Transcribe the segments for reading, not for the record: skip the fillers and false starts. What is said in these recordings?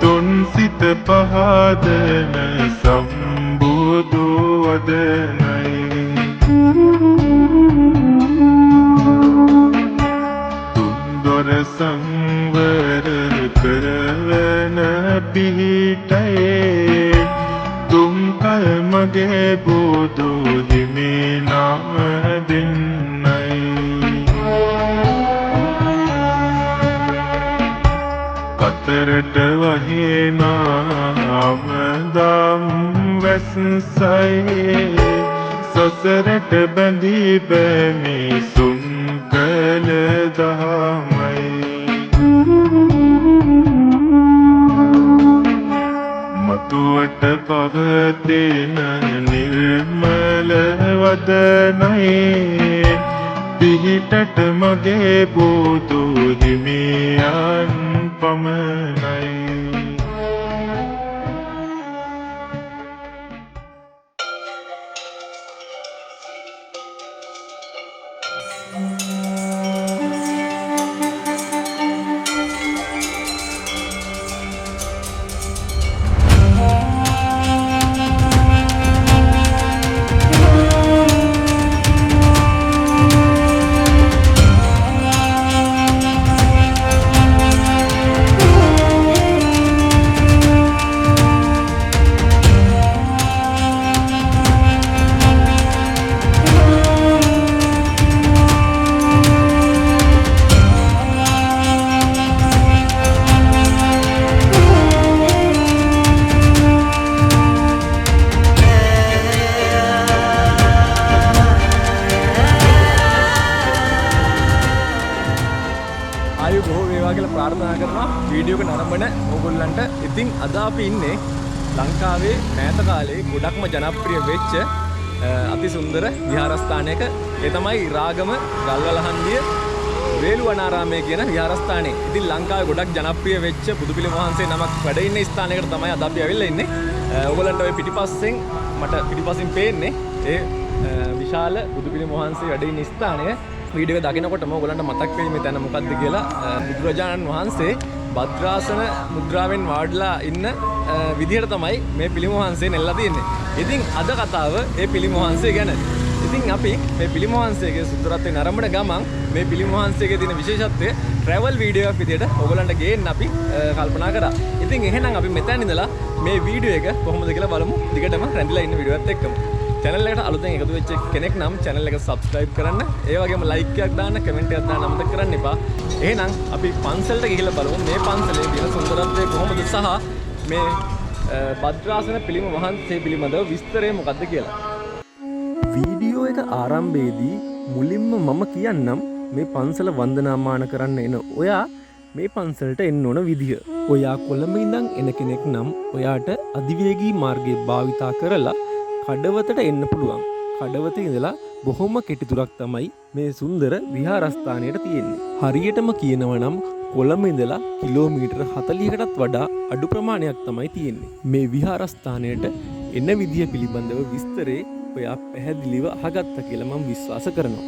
තුන් සිත පහදන සම්බුදු වදනයි තුන්දොර සංවර කරවන පිහිටයේ තුන්කල් මගේ බුදු හිමි නම දෙන්නයි කතරට වහිනාම දම් වැස්සයි සසරට බැඳී බැමි සුන් කළ දහමයි මතුවට පවතින නිර්මල වදනයි පිහිටට මගේ බුදු හිමියන් පමණයි ප්‍රාර්ථනා කරනවා වීඩියෝ එක නරඹන ඕගොල්ලන්ට. ඉතින් අද අපි ඉන්නේ ලංකාවේ මෑත කාලේ ගොඩක්ම ජනප්‍රිය වෙච්ච අති සුන්දර විහාරස්ථානයක. ඒ තමයි රාගම ගල්වලහන්දිය වේළුවනාරාමය කියන විහාරස්ථානය. ඉතින් ලංකාවේ ගොඩක් ජනප්‍රිය වෙච්ච බුදුපිළිම වහන්සේ නමක් වැඩ ඉන්න ස්ථානයකට තමයි අද අපි ඇවිල්ලා ඉන්නේ. ඕගොල්ලන්ට ඔය පිටිපස්සෙන් මට පිටිපස්සෙන් පේන්නේ ඒ විශාල බුදුපිළිම වහන්සේ වැඩ ඉන්න ස්ථානය. වීඩියෝ එක දකිනකොටම ඔයගලන්ට මතක් වෙයි මේ තැන මොකක්ද කියලා. බුදුරජාණන් වහන්සේ භද්‍රාසන මුද්‍රාවෙන් වාඩිලා ඉන්න විදිහට තමයි මේ පිළිම වහන්සේ නෙල්ලා තියෙන්නේ. ඉතින් අද කතාව ඒ පිළිම වහන්සේ ගැන. ඉතින් අපි මේ පිළිම වහන්සේගේ සුන්දරත්වය නරඹන ගමන් මේ පිළිම වහන්සේගේ තියෙන විශේෂත්වය ට්‍රැවල් වීඩියෝ එකක් විදිහට ඔයගලන්ට ගේන්න අපි කල්පනා කරා. ඉතින් එහෙනම් අපි මෙතන ඉඳලා මේ වීඩියෝ එක කොහොමද කියලා බලමු. දිගටම රැඳිලා ඉන්න වීඩියෝ එකත් එක්කම. channel එකට අලුතෙන් එකතු වෙච්ච කෙනෙක් නම් channel එක subscribe කරන්න. ඒ වගේම like එකක් දාන්න, comment එකක් දාන්න අමතක කරන්න එපා. එහෙනම් අපි පන්සලට ගිහිල්ලා බලමු මේ පන්සලේ තියෙන සුන්දරත්වය කොහොමද සහ මේ භද්‍රාසන පිළිම වහන්සේ පිළිබඳව විස්තරය මොකක්ද කියලා. වීඩියෝ එක ආරම්භයේදී මුලින්ම මම කියන්නම් මේ පන්සල වන්දනාමාන කරන්න එන ඔයා මේ පන්සලට එන්න ඕන විදිහ. ඔයා කොළඹ ඉඳන් එන කෙනෙක් නම් ඔයාට අධිවේගී මාර්ගය භාවිතා කරලා කඩවතට එන්න පුළුවන්. කඩවතේ ඉඳලා බොහොම කෙටි දුරක් තමයි මේ සුන්දර විහාරස්ථානයට තියෙන්නේ. හරියටම කියනවා නම් කොළඹ ඉඳලා කිලෝමීටර 40කටත් වඩා අඩු ප්‍රමාණයක් තමයි තියෙන්නේ. මේ විහාරස්ථානයට එන විදිය පිළිබඳව විස්තරේ ඔයා පැහැදිලිව අහගත්තා කියලා මම විශ්වාස කරනවා.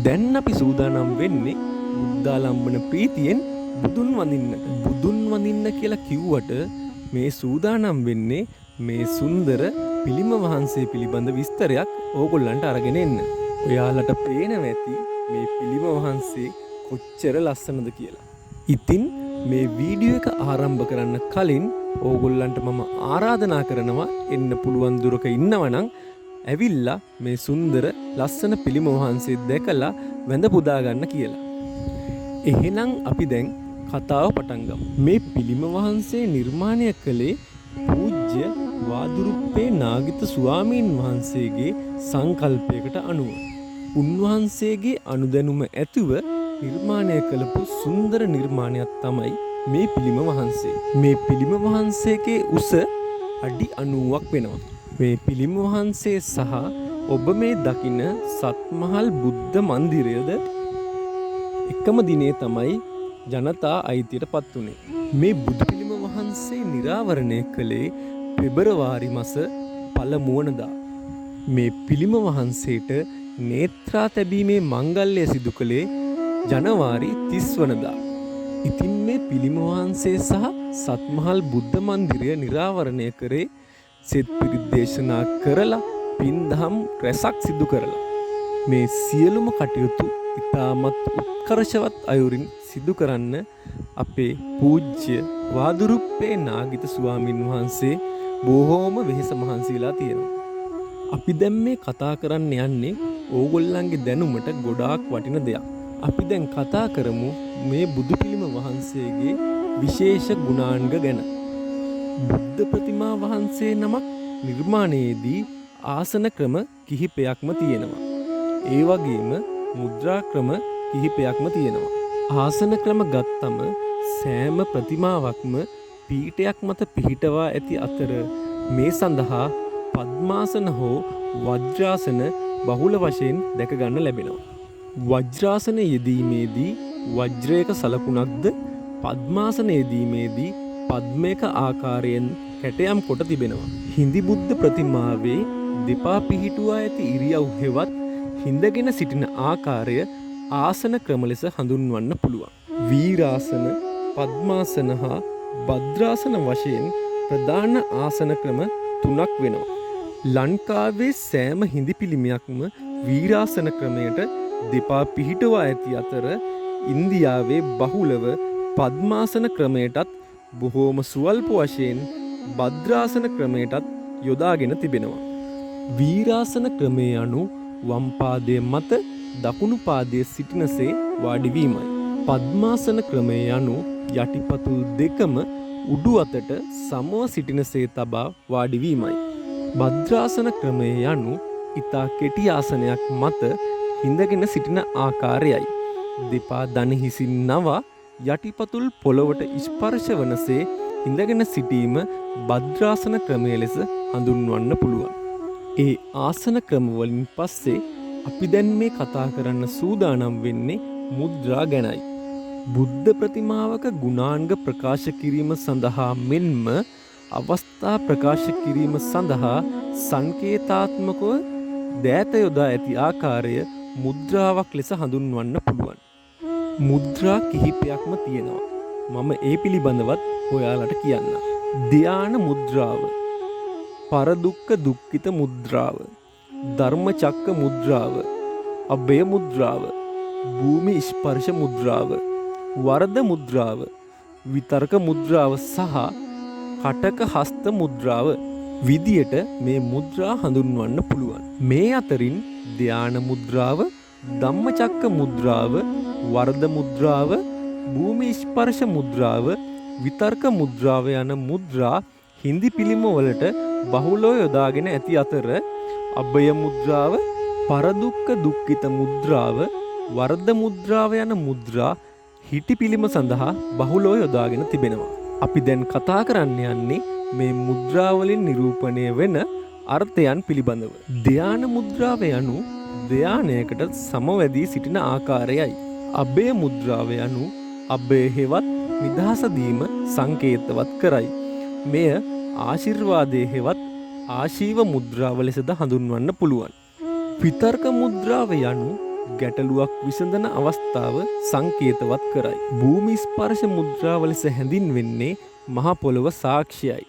දැන් අපි සූදානම් වෙන්නේ බුද්ධාලම්බන ප්‍රීතියෙන් බුදුන් වඳින්නට. බුදුන් වඳින්න කියලා කිව්වට මේ සූදානම් වෙන්නේ මේ සුන්දර පිළිම වහන්සේ පිළිබඳ විස්තරයක් ඕගොල්ලන්ට අරගෙන එන්න. ඔයාලට පේනවා ඇති මේ පිළිම වහන්සේ කොච්චර ලස්සනද කියලා. ඉතින් මේ වීඩියෝ එක ආරම්භ කරන්න කලින් ඕගොල්ලන්ට මම ආරාධනා කරනවා එන්න පුළුවන් දුරක ඉන්නවනම් ඇවිල්ලා මේ සුන්දර ලස්සන පිළිම වහන්සේ දැකලා වැඳ පුදා ගන්න කියලා. එහෙනම් අපි දැන් කතාව පටන් ගමු. මේ පිළිම වහන්සේ නිර්මාණය කළේ පූජ්‍ය වාදුරුප්පේ නාගිත ස්වාමීන් වහන්සේගේ සංකල්පයකට අනුව. උන්වහන්සේගේ අනුදැනුම ඇතුව නිර්මාණය කළපු සුන්දර නිර්මාණයක් තමයි මේ පිළිම වහන්සේ. මේ පිළිම වහන්සේගේ උස අඩි 90ක් වෙනවා. මේ පිළිම වහන්සේ සහ ඔබ මේ දකින සත්මහල් බුද්ධ මන්දිරයද එකම දිනේ තමයි ජනතා අයිතියට පත් වුණේ. මේ බුදු පිළිම වහන්සේ නිරාවරණය කළේ පෙබරවාරි මාස පළමු වනදා. මේ පිළිම වහන්සේට නේත්‍රා තැබීමේ මංගල්‍ය සිදු කළේ ජනවාරි 30 වනදා. ඉතින් මේ පිළිම වහන්සේ සහ සත්මහල් බුද්ධ මන්දිරය නිරාවරණය කරේ සෙත් පිරිත් දේශනා කරලා පින්දහම් රැසක් සිදු කරලා. මේ සියලුම කටයුතු ඉතාමත් උත්කර්ෂවත් අයුරින් සිදු කරන්න අපේ පූජ්‍ය වාදුරුප්පේ නාගිත ස්වාමින් වහන්සේ බොහෝම වෙහෙස මහන්සිලා තියෙනවා. අපි දැන් මේ කතා කරන්න යන්නේ ඕගොල්ලන්ගේ දැනුමට ගොඩාක් වටින දෙයක්. අපි දැන් කතා කරමු මේ බුදු පිළිම වහන්සේගේ විශේෂ ගුණාංග ගැන. බුද්ධ ප්‍රතිමා වහන්සේ නමක් නිර්මාණයේදී ආසන ක්‍රම කිහිපයක්ම තියෙනවා. ඒ වගේම මුද්‍රා ක්‍රම කිහිපයක්ම තියෙනවා. ආසන ක්‍රම ගත්තම සෑම ප්‍රතිමාවක්ම පීඨයක් මත පිහිටවා ඇති අතර මේ සඳහා පద్මාසන හෝ වජ්‍රාසන බහුල වශයෙන් දැක ගන්න ලැබෙනවා. වජ්‍රාසන යෙදීමේදී වජ්‍රයක සලකුණක්ද පద్මාසන යෙදීමේදී පද්මයක ආකාරයෙන් කැටයම් කොට තිබෙනවා. හිඳි බුද්ධ ප්‍රතිමාවේ දෙපා පිහිටුවා ඇති ඉරියව් හෙවත් හිඳගෙන සිටින ආකාරය ආසන ක්‍රම ලෙස හඳුන්වන්න පුළුවන්. වීරාසන, පද්මාසන හා භද්‍රාසන වශයෙන් ප්‍රධාන ආසන ක්‍රම 3ක් වෙනවා. ලංකාවේ සෑම හිඳි පිළිමයක්ම වීරාසන ක්‍රමයට දෙපා පිහිටවා ඇති අතර ඉන්දියාවේ බහුලව පද්මාසන ක්‍රමයටත් බොහෝම සුවල්ප වශයෙන් භද්‍රාසන ක්‍රමයටත් යොදාගෙන තිබෙනවා. වීරාසන ක්‍රමය යනු වම් පාදයේ මත දකුණු පාදයේ සිටිනසේ වාඩිවීමයි. පද්මාසන ක්‍රමය යනු යටිපතුල් දෙකම උඩු අතට සමව සිටිනසේ තබා වාඩිවීමයි. භද්‍රාසන ක්‍රමය යනු ඉතා කෙටි ආසනයක් මත හිඳගෙන සිටින ආකාරයයි. දෙපා දන හිසින් නවා යටිපතුල් පොළොවට ස්පර්ශ වනසේ හිඳගෙන සිටීම භද්‍රාසන ක්‍රමය ලෙස හඳුන්වන්න පුළුවන්. ඒ ආසන ක්‍රමවලින් පස්සේ අපි දැන් මේ කතා කරන්න සූදානම් වෙන්නේ මුද්‍රා ගැනයි. බුද්ධ ප්‍රතිමාවක ගුණාංග ප්‍රකාශ කිරීම සඳහා මෙන්ම අවස්ථා ප්‍රකාශ කිරීම සඳහා සංකේතාත්මකව දෑත යොදා ඇති ආකාරය මුද්‍රාවක් ලෙස හඳුන්වන්න පුළුවන්. මුද්‍රා කිහිපයක්ම තියෙනවා. මම ඒ පිළිබඳවත් ඔයාලට කියන්න. ධ්‍යාන මුද්‍රාව, පරදුක්ඛ දුක්ඛිත මුද්‍රාව, ධර්මචක්ක මුද්‍රාව, අභය මුද්‍රාව, භූමි ස්පර්ශ මුද්‍රාව, වරද මුද්‍රාව, විතර්ක මුද්‍රාව සහ කටක හස්ත මුද්‍රාව විදියට මේ මුද්‍රා හඳුන්වන්න පුළුවන්. මේ අතරින් ධ්‍යාන මුද්‍රාව, ධම්මචක්ක මුද්‍රාව, වරද මුද්‍රාව, භූමි ස්පර්ශ මුද්‍රාව, විතර්ක මුද්‍රාව යන මුද්‍රා හිඳි පිළිම වලට බහුලව යොදාගෙන ඇති අතර අභය මුද්‍රාව, පරදුක්ඛ දුක්ඛිත මුද්‍රාව, වරද මුද්‍රාව යන මුද්‍රා හිටි පිළිම සඳහා බහුලව යොදාගෙන තිබෙනවා. අපි දැන් කතා කරන්න යන්නේ මේ මුද්‍රාවලින් නිරූපණය වෙන අර්ථයන් පිළිබඳව. ධ්‍යාන මුද්‍රාව යනු ධ්‍යානයකට සමවැදී සිටින ආකාරයයි. අභය මුද්‍රාව යනු අභය හෙවත් නිදහස දීම සංකේතවත් කරයි. මෙය ආශිර්වාදයේ හෙවත් ආශීව මුද්‍රාව ලෙසද හඳුන්වන්න පුළුවන්. විතර්ක මුද්‍රාව යනු ගැටලුවක් විසඳන අවස්ථාව සංකේතවත් කරයි. භූමි ස්පර්ශ මුද්‍රාව ලෙස හැඳින්වෙන්නේ මහ පොළොව සාක්ෂියයි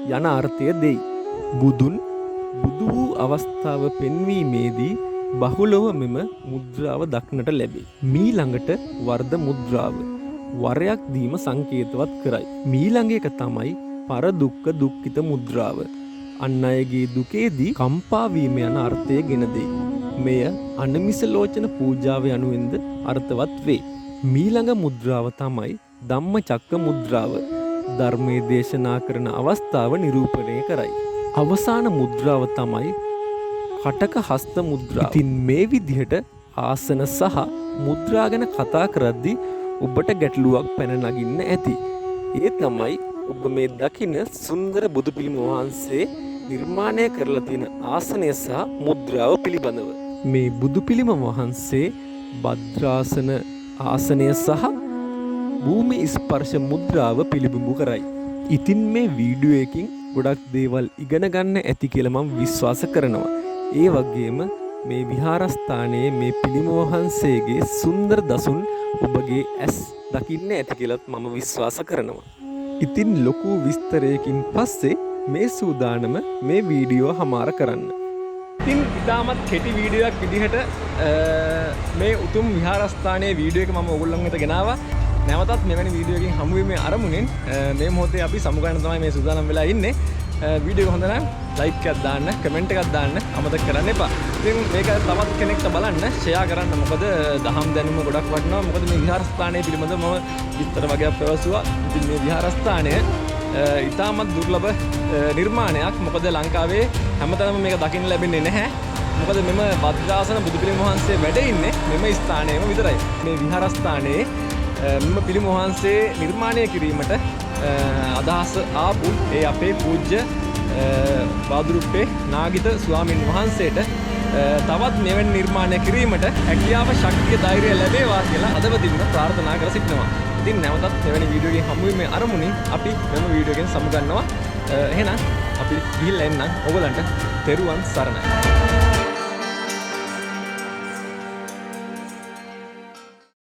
යන අර්ථය දෙයි. බුදුන් බුදු වූ අවස්ථාව පෙන්වීමේදී බහුලව මෙම මුද්‍රාව දක්නට ලැබේ. මීළඟට වර්ධ මුද්‍රාව වරයක් දීම සංකේතවත් කරයි. මීළඟ එක තමයි පරදුක්ඛ දුක්ඛිත මුද්‍රාව. අන් අයගේ දුකේදී කම්පා වීම යන අර්ථය ගෙන දෙයි. මෙය අනමිස ලෝචන පූජාව යනුවෙන්ද අර්ථවත් වේ. මීළඟ මුද්‍රාව තමයි ධම්මචක්ක මුද්‍රාව. ධර්මයේ දේශනා කරන අවස්ථාව නිරූපණය කරයි. අවසාන මුද්‍රාව තමයි කටක හස්ත මුද්‍රාව. ඉතින් මේ විදිහට ආසන සහ මුද්‍රා ගැන කතා කරද්දී ඔබට ගැටලුවක් පැන නගින්න ඇති. ඒ තමයි ඔබ මේ දකින සුන්දර බුදු පිළිම වහන්සේ නිර්මාණය කරලා තියෙන ආසනය සහ මුද්‍රාව පිළිබඳව. මේ බුදු පිළිම වහන්සේ භද්‍රාසන ආසනය සහ භූමි ස්පර්ශ මුද්‍රාව පිළිබිඹු කරයි. ඉතින් මේ වීඩියෝ එකකින් ගොඩක් දේවල් ඉගෙන ගන්න ඇති කියලා මම විශ්වාස කරනවා. ඒ වගේම මේ විහාරස්ථානයේ මේ පිළිම වහන්සේගේ සුන්දර දසුන් ඔබගේ ඇස් දකින්න ඇති කියලත් මම විශ්වාස කරනවා. ඉතින් ලොකු විස්තරයකින් පස්සේ මේ සූදානම මේ වීඩියෝ හමාර කරන්න. ඉතින් ඉතාමත් කෙටි වීඩියෝයක් විදිහට මේ උතුම් විහාරස්ථානයේ වීඩියෝ එක මම ඔයගොල්ලන් වෙත ගෙනාවා. නැවතත් මෙවැනි වීඩියෝකින් හමු වීමේ අරමුණෙන් මේ මොහොතේ අපි සමුගන්න තමයි මේ සූදානම් වෙලා ඉන්නේ. වීඩියෝ එක හොඳ නම් ලයික් එකක් දාන්න, කමෙන්ට් එකක් දාන්න අමතක කරන්න එපා. ඉතින් මේක තවත් කෙනෙක්ට බලන්න ෂෙයා කරන්න. මොකද දහම් දැනුම ගොඩක් වටිනවා. මොකද මේ විහාරස්ථානයේ පිළිබඳව මම විස්තර වගේක් පැවසුවා. ඉතින් මේ විහාරස්ථානය ඉතාමත් දුර්ලභ නිර්මාණයක්. මොකද ලංකාවේ හැමතැනම මේක දකින්න ලැබෙන්නේ නැහැ. මොකද මෙම භද්‍රාසන බුදු පිළිම වහන්සේ වැඩ ඉන්නේ මෙම ස්ථානයේම විතරයි. මේ විහාරස්ථානයේ මෙම පිළිම වහන්සේ නිර්මාණය කිරීමට අදහස ආපු ඒ අපේ පූජ්‍ය බාදුරුප්පේ නාගිත ස්වාමින් වහන්සේට තවත් මෙවැනි නිර්මාණය කිරීමට හැකියාව ශක්තිය ධෛර්යය ලැබේවා කියලා අදවදින්න ප්‍රාර්ථනා කර සිටිනවා. ඉතින් නැවතත් මෙවැනි වීඩියෝ එකකින් හමු වීමේ අරමුණින් අපි මෙම වීඩියෝ එකෙන් සමුගන්නවා. එහෙනම් අපි ගිහිල්ලා එන්නම් ඔයගලන්ට තෙරුවන් සරණයි.